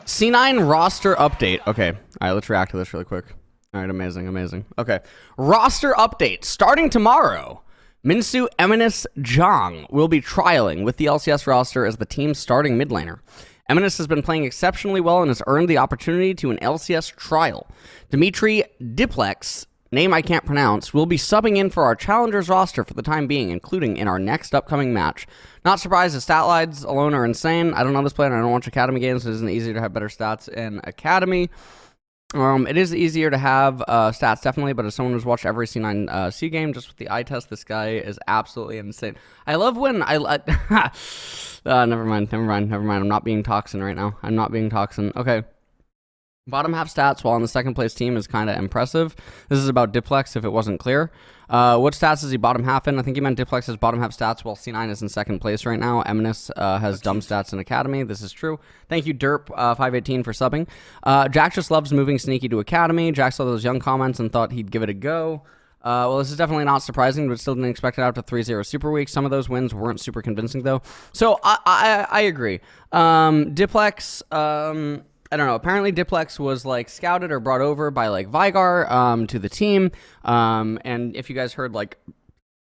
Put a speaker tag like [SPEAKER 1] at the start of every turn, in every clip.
[SPEAKER 1] C9 roster update. Okay. All right, let's react to this really quick. All right, amazing, amazing. Okay. Roster update. Starting tomorrow, Minsu Eminus Zhang will be trialing with the LCS roster as the team's starting mid laner. Eminus has been playing exceptionally well and has earned the opportunity to an LCS trial. Dimitri Diplex, name I can't pronounce, will be subbing in for our challengers roster for the time being, including in our next upcoming match. Not surprised, his stat lines alone are insane. I don't know this player and I don't watch Academy games, so it isn't easier to have better stats in Academy. It is easier to have stats, definitely, but as someone who's watched every C9 C game, just with the eye test, this guy is absolutely insane. I love when never mind. I'm not being toxin right now. I'm not being toxin. Okay. Bottom half stats while on the second place team is kind of impressive. This is about Diplex, if it wasn't clear. What stats is he bottom half in? I think he meant Diplex has bottom half stats while C9 is in second place right now. Eminus has dumb stats in Academy. This is true. Thank you, Derp518 for subbing. Jack just loves moving sneaky to Academy. Jack saw those young comments and thought he'd give it a go. Well, this is definitely not surprising, but still didn't expect it out to 3-0 Super Week. Some of those wins weren't super convincing, though. So I agree. Diplex... I don't know. Apparently, Diplex was like scouted or brought over by like Vigar to the team. And if you guys heard like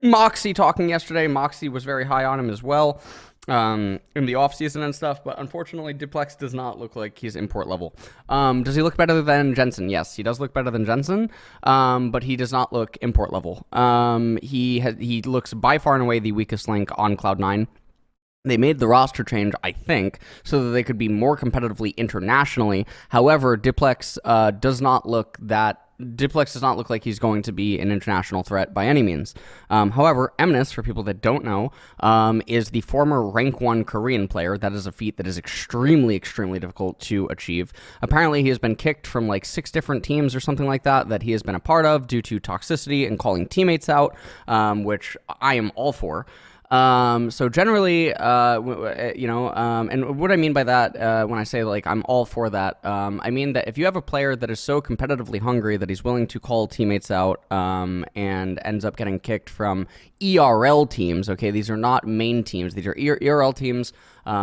[SPEAKER 1] Moxie talking yesterday, Moxie was very high on him as well in the offseason and stuff. But unfortunately, Diplex does not look like he's import level. Does he look better than Jensen? Yes, he does look better than Jensen, but he does not look import level. He looks by far and away the weakest link on Cloud9. They made the roster change, I think, so that they could be more competitively internationally. However, Diplex does not look like he's going to be an international threat by any means. However, Eminus, for people that don't know, is the former rank 1 Korean player. That is a feat that is extremely, extremely difficult to achieve. Apparently, he has been kicked from like 6 different teams or something like that he has been a part of due to toxicity and calling teammates out, which I am all for. So generally, and what I mean by that, when I say like I'm all for that, I mean that if you have a player that is so competitively hungry that he's willing to call teammates out, and ends up getting kicked from ERL teams, okay, these are not main teams, these are ERL teams.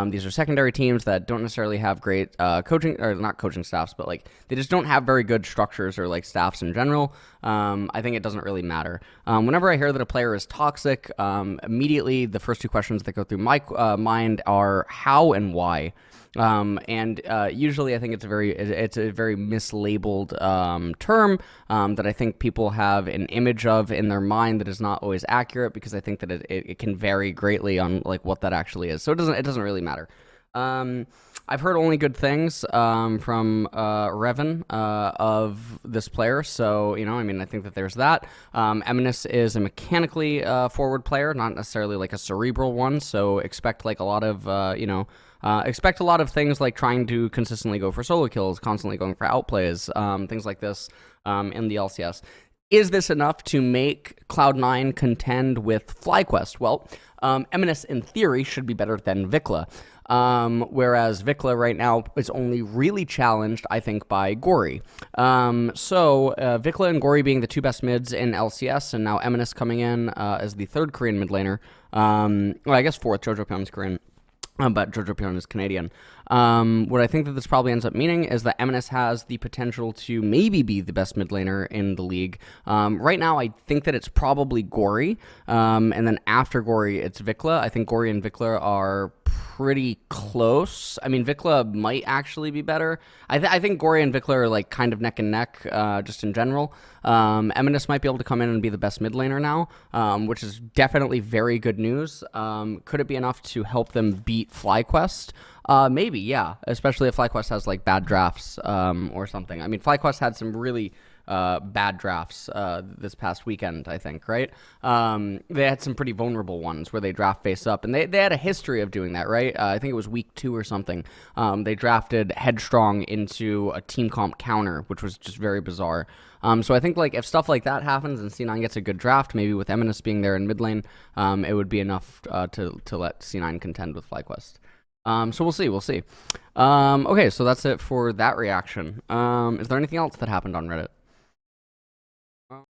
[SPEAKER 1] These are secondary teams that don't necessarily have great coaching, or not coaching staffs, but like they just don't have very good structures or like staffs in general. I think it doesn't really matter. Whenever I hear that a player is toxic, immediately the first 2 questions that go through my mind are how and why. Usually I think it's a very mislabeled term that I think people have an image of in their mind that is not always accurate, because I think that it can vary greatly on like what that actually is. So it doesn't really matter. I've heard only good things from Revan of this player, so I mean, I think that there's that. Eminus is a mechanically forward player, not necessarily like a cerebral one, so expect like a lot of expect a lot of things like trying to consistently go for solo kills, constantly going for outplays, things like this in the LCS. Is this enough to make Cloud9 contend with FlyQuest? Well, Eminus, in theory, should be better than Vikla. Whereas Vikla right now is only really challenged, I think, by Gory. Vikla and Gory being the 2 best mids in LCS, and now Eminus coming in as the 3rd Korean mid laner. Well, I guess 4th, Jojo Pyeon's Korean. But Jojo Pyeon is Canadian. What I think that this probably ends up meaning is that Eminus has the potential to maybe be the best mid laner in the league. Right now, I think that it's probably Gory, and then after Gory, it's Vikla. I think Gory and Vikla are pretty close. I mean, Vikla might actually be better. I think Gory and Vikla are like kind of neck and neck, just in general. Eminus might be able to come in and be the best mid laner now, which is definitely very good news. Could it be enough to help them beat FlyQuest? Maybe, yeah. Especially if FlyQuest has like bad drafts or something. I mean, FlyQuest had some really bad drafts this past weekend, I think, right? They had some pretty vulnerable ones where they draft face up, and they had a history of doing that, right? I think it was week 2 or something. They drafted Headstrong into a team comp counter, which was just very bizarre. So I think like if stuff like that happens and C9 gets a good draft, maybe with Eminus being there in mid lane, it would be enough to let C9 contend with FlyQuest. So we'll see. Okay, so that's it for that reaction. Is there anything else that happened on Reddit?